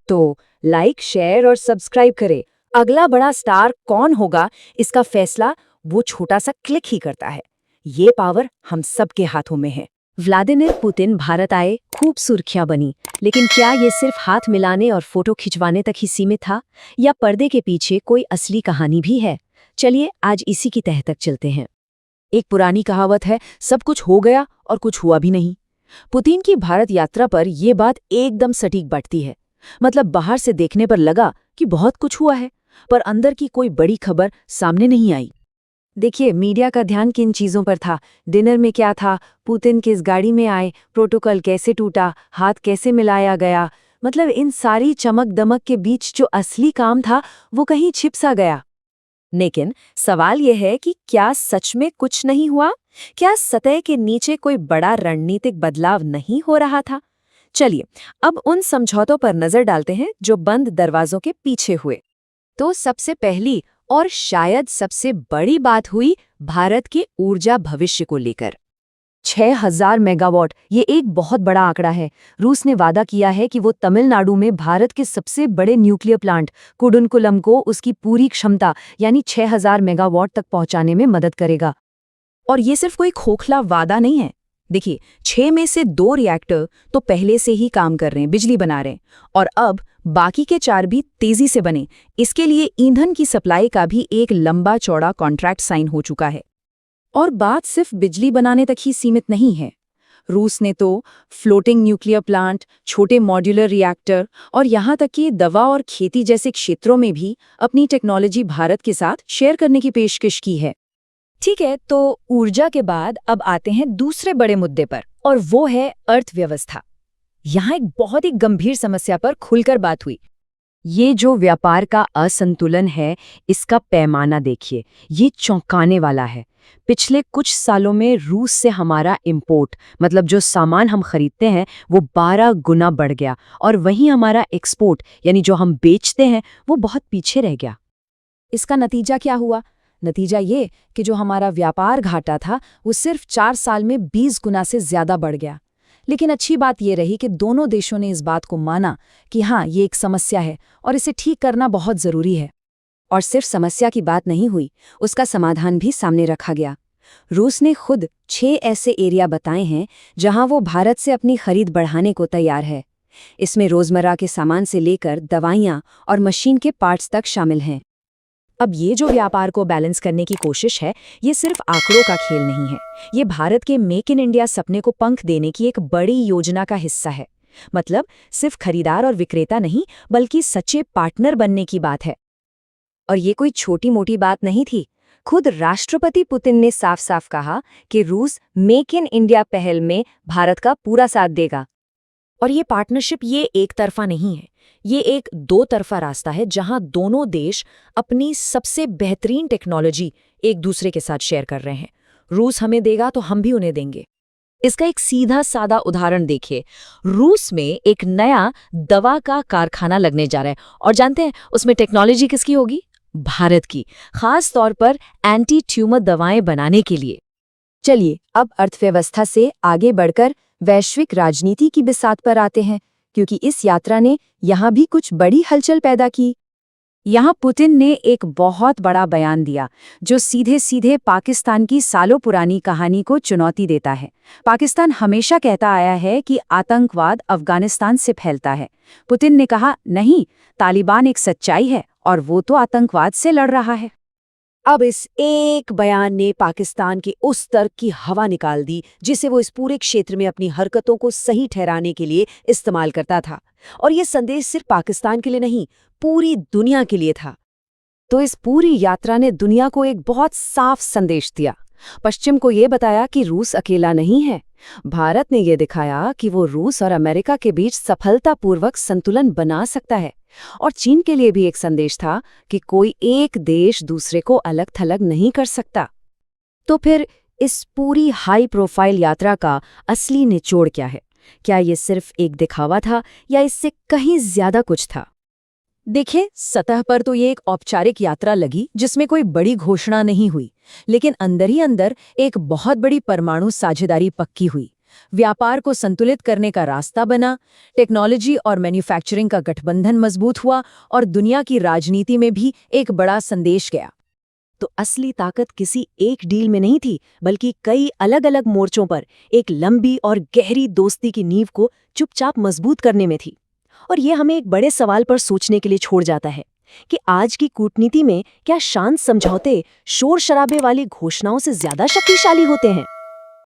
तो like, share और subscribe करें। अगला बड़ा स्टार कौन होगा, इसका फैसला वो छोटा सा क्लिक ही करता है। ये पावर हम सबके हाथों में है। व्लादिमीर पुतिन भारत आए, खूब सुर्खियां बनी, लेकिन क्या ये सिर्फ हाथ मिलाने और फोटो खिंचवाने तक ही सीमित था, या पर्दे के पीछे कोई असली कहानी भी है? चलिए आज इसी की तह तक चलते हैं। एक पुरानी कहावत है, सब कुछ हो गया और कुछ हुआ भी नहीं। पुतिन की भारत यात्रा पर यह बात एकदम सटीक बैठती है। मतलब बाहर से देखने पर लगा कि बहुत कुछ हुआ है, पर अंदर की कोई बड़ी खबर सामने नहीं आई। देखिए, मीडिया का ध्यान किन चीजों पर था? डिनर में क्या था, पुतिन किस गाड़ी में आए, प्रोटोकॉल कैसे टूटा, हाथ कैसे मिलाया गया। मतलब इन सारी चमक दमक के बीच जो असली काम था वो कहीं छिप सा गया। लेकिन सवाल यह है कि क्या सच में कुछ नहीं हुआ? क्या सतह के नीचे कोई बड़ा रणनीतिक बदलाव नहीं हो रहा था? चलिए अब उन समझौतों पर नजर डालते हैं जो बंद दरवाजों के पीछे हुए। तो सबसे पहली और शायद सबसे बड़ी बात हुई भारत के ऊर्जा भविष्य को लेकर। 6000 मेगावाट, ये एक बहुत बड़ा आंकड़ा है। रूस ने वादा किया है कि वो तमिलनाडु में भारत के सबसे बड़े न्यूक्लियर प्लांट कुडुनकुलम को उसकी पूरी क्षमता यानी 6000 मेगावाट तक पहुंचाने में मदद करेगा। और ये सिर्फ कोई खोखला वादा नहीं है। देखिए, 6 में से 2 रिएक्टर तो पहले से ही काम कर रहे हैं, बिजली बना रहे हैं, और अब बाकी के 4 भी तेजी से बने। इसके लिए ईंधन की सप्लाई का भी एक लंबा चौड़ा कॉन्ट्रैक्ट साइन हो चुका है। और बात सिर्फ बिजली बनाने तक ही सीमित नहीं है। रूस ने तो फ्लोटिंग न्यूक्लियर प्लांट, छोटे मॉड्यूलर रिएक्टर और यहाँ तक कि दवा और खेती जैसे क्षेत्रों में भी अपनी टेक्नोलॉजी भारत के साथ शेयर करने की पेशकश की है। ठीक है, तो ऊर्जा के बाद अब आते हैं दूसरे बड़े मुद्दे पर, और वो है अर्थव्यवस्था। यहाँ एक बहुत ही गंभीर समस्या पर खुलकर बात हुई। ये जो व्यापार का असंतुलन है, इसका पैमाना देखिए, ये चौंकाने वाला है। पिछले कुछ सालों में रूस से हमारा इंपोर्ट, मतलब जो सामान हम खरीदते हैं, वो 12 गुना बढ़ गया, और वहीं हमारा एक्सपोर्ट यानी जो हम बेचते हैं वो बहुत पीछे रह गया। इसका नतीजा क्या हुआ? नतीजा ये कि जो हमारा व्यापार घाटा था वो सिर्फ 4 साल में 20 गुना से ज्यादा बढ़ गया। लेकिन अच्छी बात ये रही कि दोनों देशों ने इस बात को माना कि हाँ, ये एक समस्या है और इसे ठीक करना बहुत जरूरी है। और सिर्फ समस्या की बात नहीं हुई, उसका समाधान भी सामने रखा गया। रूस ने खुद 6 ऐसे एरिया बताए हैं जहां वो भारत से अपनी खरीद बढ़ाने को तैयार है। इसमें रोजमर्रा के सामान से लेकर दवाइयां और मशीन के पार्ट्स तक शामिल हैं। अब ये जो व्यापार को बैलेंस करने की कोशिश है, ये सिर्फ आंकड़ों का खेल नहीं है। ये भारत के मेक इन इंडिया सपने को पंख देने की एक बड़ी योजना का हिस्सा है। मतलब सिर्फ खरीदार और विक्रेता नहीं, बल्कि सच्चे पार्टनर बनने की बात है। और ये कोई छोटी मोटी बात नहीं थी। खुद राष्ट्रपति पुतिन ने साफ साफ कहा कि रूस मेक इन इंडिया पहल में भारत का पूरा साथ देगा। और ये पार्टनरशिप ये एक तरफा नहीं है, ये एक 2 तरफा रास्ता है जहां दोनों देश अपनी सबसे बेहतरीन टेक्नोलॉजी एक दूसरे के साथ शेयर कर रहे हैं। रूस हमें देगा तो हम भी उन्हें देंगे। इसका एक सीधा सादा उदाहरण देखिए। रूस में एक नया दवा का कारखाना लगने जा रहा है, और जानते हैं उसमें टेक्नोलॉजी किसकी होगी? भारत की, खास तौर पर एंटी ट्यूमर दवाएं बनाने के लिए। चलिए अब अर्थव्यवस्था से आगे बढ़कर वैश्विक राजनीति की बिसात पर आते हैं, क्योंकि इस यात्रा ने यहाँ भी कुछ बड़ी हलचल पैदा की। यहाँ पुतिन ने एक बहुत बड़ा बयान दिया जो सीधे सीधे पाकिस्तान की सालों पुरानी कहानी को चुनौती देता है। पाकिस्तान हमेशा कहता आया है कि आतंकवाद अफगानिस्तान से फैलता है। पुतिन ने कहा, नहीं, तालिबान एक सच्चाई है और वो तो आतंकवाद से लड़ रहा है। अब इस एक बयान ने पाकिस्तान के उस तर्क की हवा निकाल दी जिसे वो इस पूरे क्षेत्र में अपनी हरकतों को सही ठहराने के लिए इस्तेमाल करता था। और ये संदेश सिर्फ पाकिस्तान के लिए नहीं, पूरी दुनिया के लिए था। तो इस पूरी यात्रा ने दुनिया को एक बहुत साफ संदेश दिया। पश्चिम को ये बताया कि रूस अकेला नहीं है। भारत ने ये दिखाया कि वो रूस और अमेरिका के बीच सफलतापूर्वक संतुलन बना सकता है। और चीन के लिए भी एक संदेश था कि कोई एक देश दूसरे को अलग थलग नहीं कर सकता। तो फिर इस पूरी हाई प्रोफाइल यात्रा का असली निचोड़ क्या है? क्या ये सिर्फ एक दिखावा था या इससे कहीं ज्यादा कुछ था? देखिए, सतह पर तो ये एक औपचारिक यात्रा लगी जिसमें कोई बड़ी घोषणा नहीं हुई, लेकिन अंदर ही अंदर एक बहुत बड़ी परमाणु साझेदारी पक्की हुई। व्यापार को संतुलित करने का रास्ता बना, टेक्नोलॉजी और मैन्युफैक्चरिंग का गठबंधन मजबूत हुआ और दुनिया की राजनीति में भी एक बड़ा संदेश गया। तो असली ताकत किसी एक डील में नहीं थी, बल्कि कई अलग-अलग मोर्चों पर एक लंबी और गहरी दोस्ती की नींव को चुपचाप मजबूत करने में थी। और ये हमें एक बड़े सवाल पर सोचने के लिए छोड़ जाता है कि आज की कूटनीति में क्या शांत समझौते शोर शराबे वाली घोषणाओं से ज्यादा शक्तिशाली होते हैं?